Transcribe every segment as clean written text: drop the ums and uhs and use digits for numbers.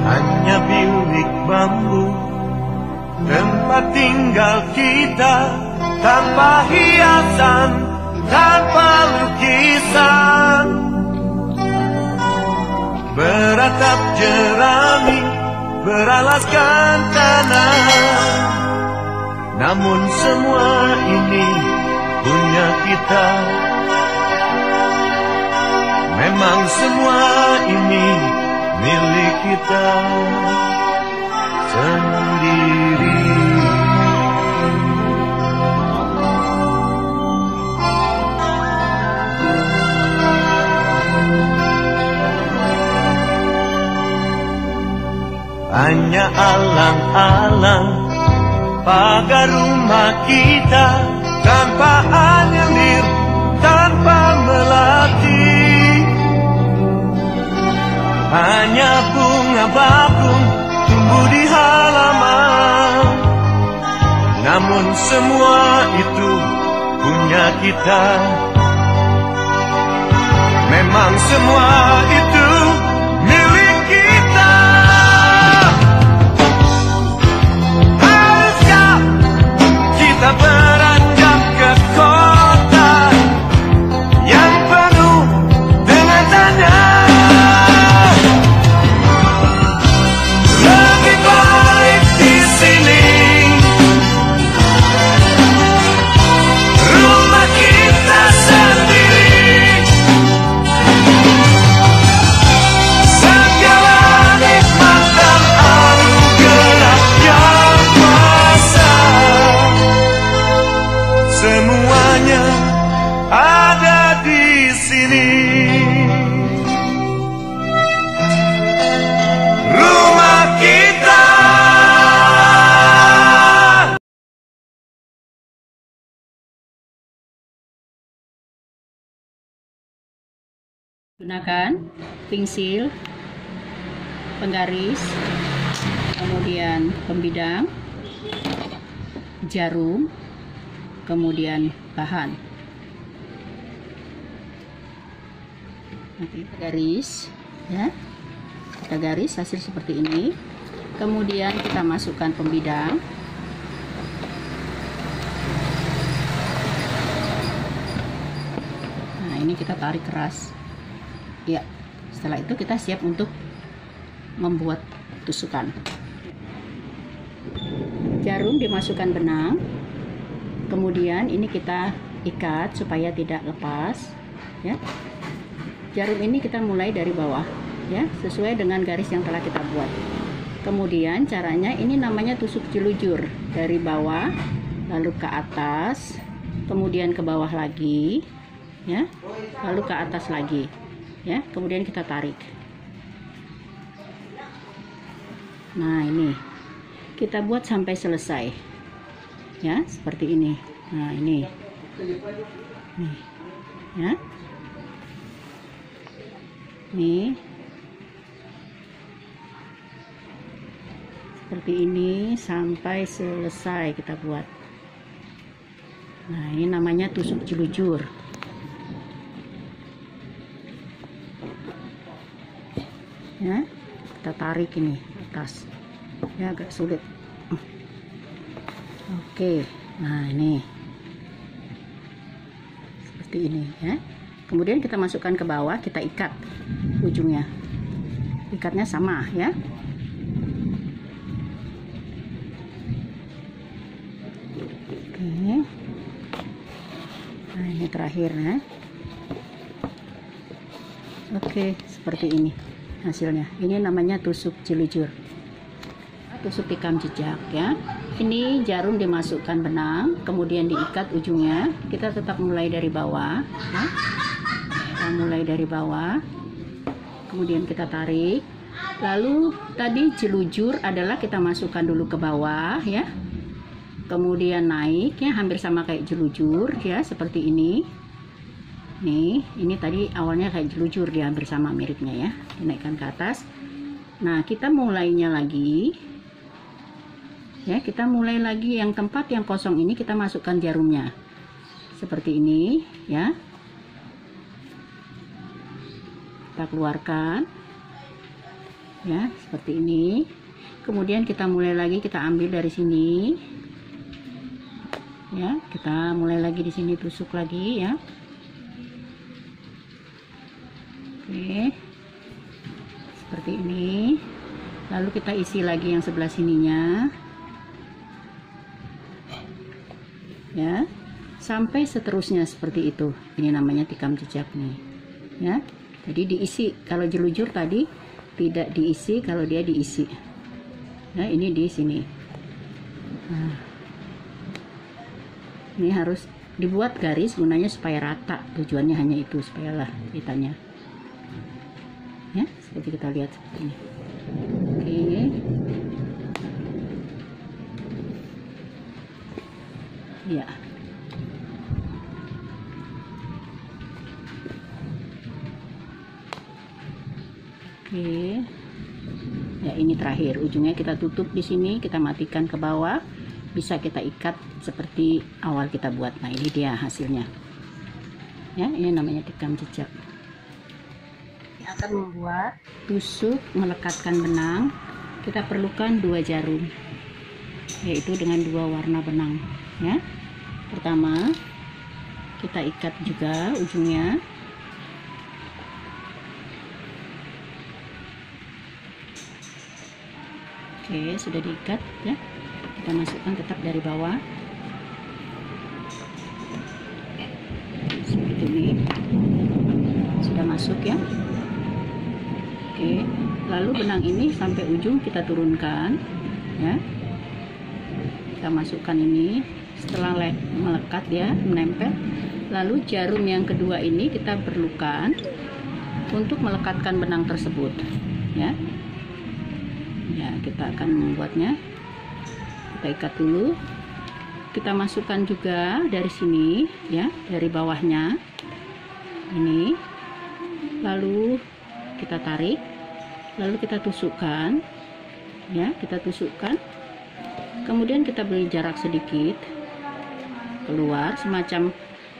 hanya bilik bambu, tempat tinggal kita tanpa hiasan, tanpa lukisan. Beratap jerami, beralaskan tanah, namun semua ini punya kita. Memang semua ini milik kita sendiri. Hanya alang-alang pagar rumah kita, tanpa anyelir, tanpa melati. Hanya bunga bakung tumbuh di halaman, namun semua itu punya kita. Memang semua itu milik kita. Haruskah kita beranjak ke kota yang penuh dengan tanya? Lebih baik di sini, rumah kita sendiri. Segala nikmat dan anugerah yang kuasa, semuanya ada di sini. Rumah kita. Gunakan pensil, penggaris, kemudian pembidang, jarum, kemudian bahan. Nanti kita garis, ya. Kita garis hasil seperti ini. Kemudian kita masukkan pembidang. Nah, ini kita tarik keras. Ya, setelah itu kita siap untuk membuat tusukan. Jarum dimasukkan benang, kemudian ini kita ikat supaya tidak lepas, ya. Jarum ini kita mulai dari bawah, ya, sesuai dengan garis yang telah kita buat. Kemudian caranya ini namanya tusuk jelujur, dari bawah lalu ke atas, kemudian ke bawah lagi, ya, lalu ke atas lagi. Ya, kemudian kita tarik. Nah, ini kita buat sampai selesai, ya, seperti ini. Nah, ini nih, ya, nih, seperti ini sampai selesai kita buat. Nah, ini namanya tusuk jelujur. Ya, kita tarik ini atas, ya, agak sulit. Oke, nah ini seperti ini, ya. Kemudian kita masukkan ke bawah, kita ikat ujungnya, ikatnya sama, ya. Oke, nah ini terakhir, ya. Oke, seperti ini hasilnya. Ini namanya tusuk jelujur, tusuk tikam jejak, ya. Ini jarum dimasukkan benang, kemudian diikat ujungnya. Kita tetap mulai dari bawah, ya. Kita mulai dari bawah, kemudian kita tarik. Lalu tadi jelujur adalah kita masukkan dulu ke bawah, ya. Kemudian naik, ya, hampir sama kayak jelujur, ya, seperti ini. Nih, ini tadi awalnya kayak jelujur, dia hampir sama miripnya, ya. Dinaikkan ke atas. Nah, kita mulainya lagi, ya, kita mulai lagi yang tempat yang kosong ini kita masukkan jarumnya seperti ini, ya. Kita keluarkan, ya, seperti ini. Kemudian kita mulai lagi, kita ambil dari sini, ya, kita mulai lagi di sini, tusuk lagi ya. Oke, seperti ini. Lalu kita isi lagi yang sebelah sininya, ya, sampai seterusnya seperti itu. Ini namanya tikam jejak nih, ya. Jadi diisi. Kalau jelujur tadi tidak diisi, kalau dia diisi. Nah, ini di sini. Nah, ini harus dibuat garis gunanya supaya rata. Tujuannya hanya itu, supaya lah kitanya. Ya, seperti kita lihat seperti ini. Oke. Ya. Oke. Ya, ini terakhir, ujungnya kita tutup di sini, kita matikan ke bawah, bisa kita ikat seperti awal kita buat. Nah, ini dia hasilnya. Ya, ini namanya tikam jejak. Ini akan membuat tusuk melekatkan benang. Kita perlukan 2 jarum, yaitu dengan 2 warna benang. Ya, pertama kita ikat juga ujungnya. Oke, sudah diikat ya. Kita masukkan tetap dari bawah. Seperti ini. Sudah masuk ya. Oke, lalu benang ini sampai ujung kita turunkan ya. Kita masukkan ini, setelah melekat ya, menempel. Lalu jarum yang kedua ini kita perlukan untuk melekatkan benang tersebut ya. Ya, kita akan membuatnya. Kita ikat dulu. Kita masukkan juga dari sini ya, dari bawahnya ini. Lalu kita tarik, lalu kita tusukkan ya, kita tusukkan. Kemudian kita beri jarak sedikit keluar, semacam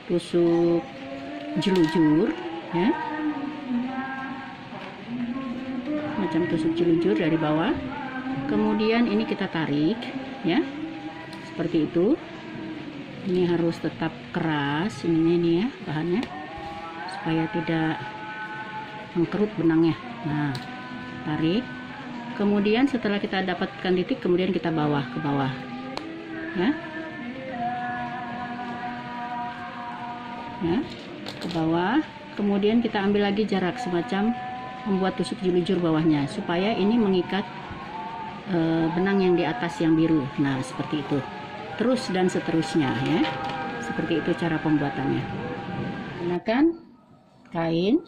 tusuk jelujur ya, macam tusuk jelujur dari bawah. Kemudian ini kita tarik ya, seperti itu. Ini harus tetap keras ini ya bahannya, supaya tidak mengkerut benangnya. Nah, tarik. Kemudian setelah kita dapatkan titik, kemudian kita bawa ke bawah ya, ya, ke bawah. Kemudian kita ambil lagi jarak, semacam membuat tusuk jelujur bawahnya, supaya ini mengikat benang yang di atas yang biru. Nah, seperti itu. Terus dan seterusnya ya. Seperti itu cara pembuatannya. Gunakan kain,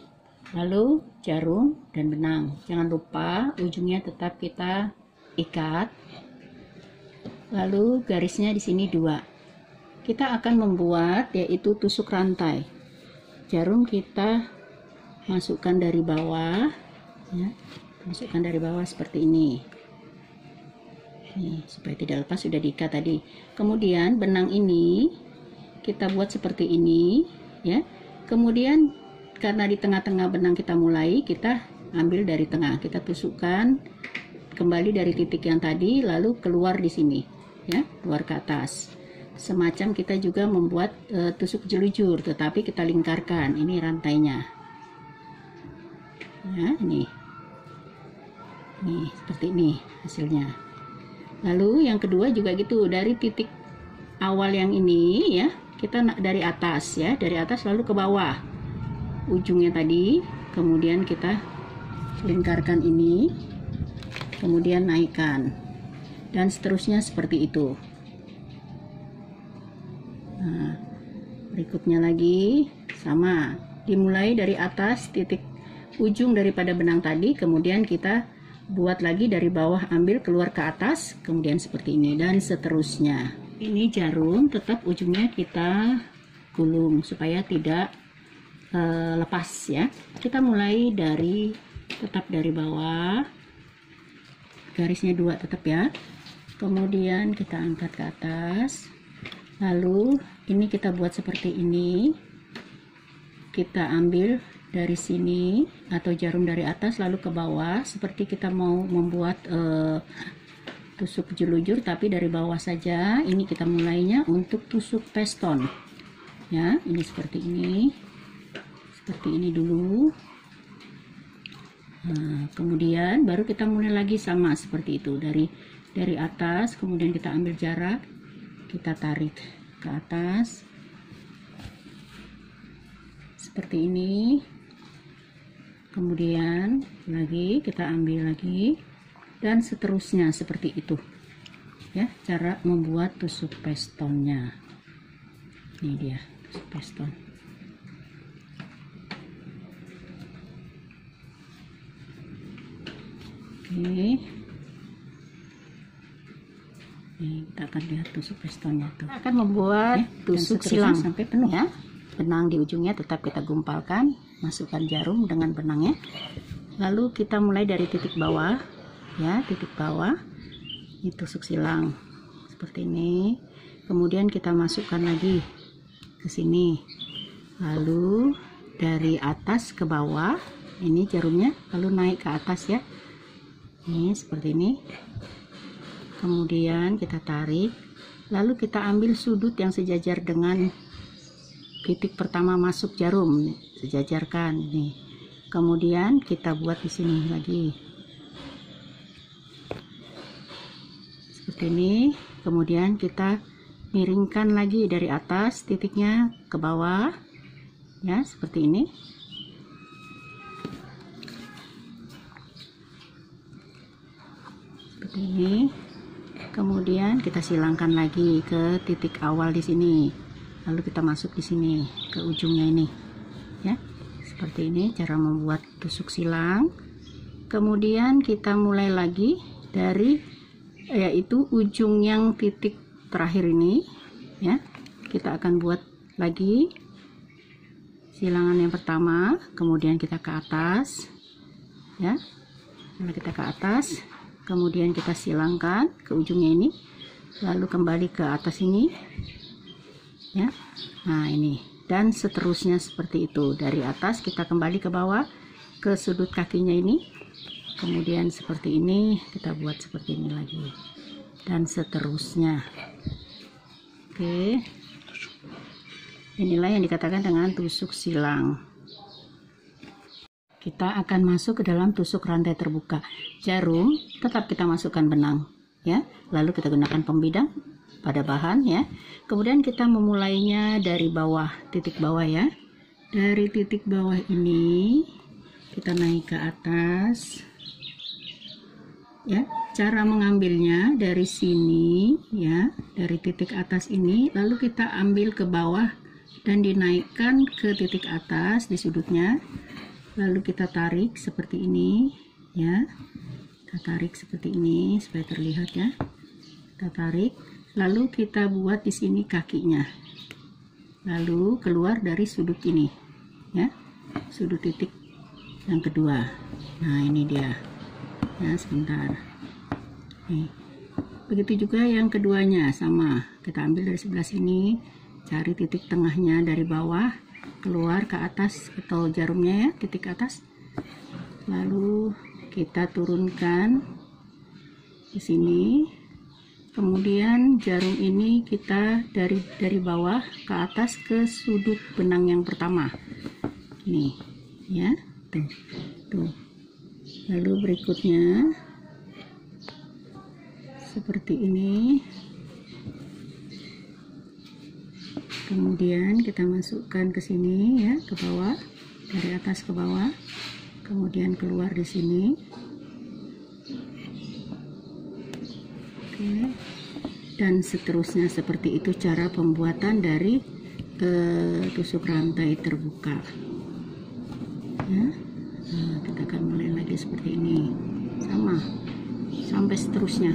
lalu jarum dan benang. Jangan lupa ujungnya tetap kita ikat. Lalu garisnya di sini 2. Kita akan membuat yaitu tusuk rantai. Jarum kita masukkan dari bawah ya. Masukkan dari bawah seperti ini. Nih, supaya tidak lepas, sudah diikat tadi. Kemudian benang ini kita buat seperti ini ya. Kemudian karena di tengah-tengah benang kita mulai, kita ambil dari tengah, kita tusukkan kembali dari titik yang tadi, lalu keluar di sini ya, keluar ke atas. Semacam kita juga membuat tusuk jelujur, tetapi kita lingkarkan. Ini rantainya ya, ini seperti ini hasilnya. Lalu yang kedua juga gitu, dari titik awal yang ini ya, kita dari atas ya, dari atas lalu ke bawah ujungnya tadi, kemudian kita lingkarkan ini, kemudian naikkan, dan seterusnya seperti itu. Nah, berikutnya lagi sama, dimulai dari atas titik ujung daripada benang tadi, kemudian kita buat lagi dari bawah, ambil keluar ke atas, kemudian seperti ini, dan seterusnya. Ini jarum tetap ujungnya kita gulung supaya tidak lepas ya. Kita mulai dari tetap dari bawah, garisnya 2 tetap ya. Kemudian kita angkat ke atas, lalu ini kita buat seperti ini. Kita ambil dari sini atau jarum dari atas lalu ke bawah, seperti kita mau membuat tusuk jelujur tapi dari bawah saja. Ini kita mulainya untuk tusuk peston ya, ini seperti ini dulu. Nah, kemudian baru kita mulai lagi sama seperti itu, dari atas, kemudian kita ambil jarak, kita tarik ke atas seperti ini, kemudian lagi kita ambil lagi, dan seterusnya seperti itu ya, cara membuat tusuk pestonnya. Ini dia tusuk peston. Oke, ini kita akan lihat tusuk pestonnya tuh. Kita akan membuat tusuk silang sampai penuh ya. Benang di ujungnya tetap kita gumpalkan, masukkan jarum dengan benangnya, lalu kita mulai dari titik bawah ya, titik bawah ini tusuk silang seperti ini, kemudian kita masukkan lagi ke sini, lalu dari atas ke bawah ini jarumnya, lalu naik ke atas ya, ini seperti ini, kemudian kita tarik, lalu kita ambil sudut yang sejajar dengan titik pertama masuk jarum, sejajarkan nih, kemudian kita buat di sini lagi seperti ini, kemudian kita miringkan lagi dari atas titiknya ke bawah ya, seperti ini. Seperti ini. Kemudian kita silangkan lagi ke titik awal di sini. Lalu kita masuk di sini ke ujungnya ini. Ya. Seperti ini cara membuat tusuk silang. Kemudian kita mulai lagi dari yaitu ujung yang titik terakhir ini ya, kita akan buat lagi silangan yang pertama, kemudian kita ke atas ya, lalu kita ke atas, kemudian kita silangkan ke ujungnya ini, lalu kembali ke atas ini ya, nah ini, dan seterusnya seperti itu, dari atas kita kembali ke bawah ke sudut kakinya ini, kemudian seperti ini kita buat seperti ini lagi, dan seterusnya. Oke, inilah yang dikatakan dengan tusuk silang. Kita akan masuk ke dalam tusuk rantai terbuka. Jarum tetap kita masukkan benang ya, lalu kita gunakan pembidang pada bahan ya, kemudian kita memulainya dari bawah, titik bawah ya, dari titik bawah ini kita naik ke atas ya, cara mengambilnya dari sini ya, dari titik atas ini, lalu kita ambil ke bawah dan dinaikkan ke titik atas di sudutnya, lalu kita tarik seperti ini ya, kita tarik seperti ini supaya terlihat ya, kita tarik, lalu kita buat di sini kakinya, lalu keluar dari sudut ini ya, sudut titik yang kedua. Nah ini dia ya, sebentar nih. Begitu juga yang keduanya, sama, kita ambil dari sebelah sini, cari titik tengahnya dari bawah, keluar ke atas atau jarumnya ya, titik atas, lalu kita turunkan di sini, kemudian jarum ini kita dari bawah ke atas ke sudut benang yang pertama nih ya, tuh. Lalu berikutnya seperti ini, kemudian kita masukkan ke sini ya, ke bawah, dari atas ke bawah, kemudian keluar di sini. Oke, dan seterusnya seperti itu cara pembuatan dari tusuk rantai terbuka ya. Nah, kita akan mulai lagi seperti ini, sama sampai seterusnya.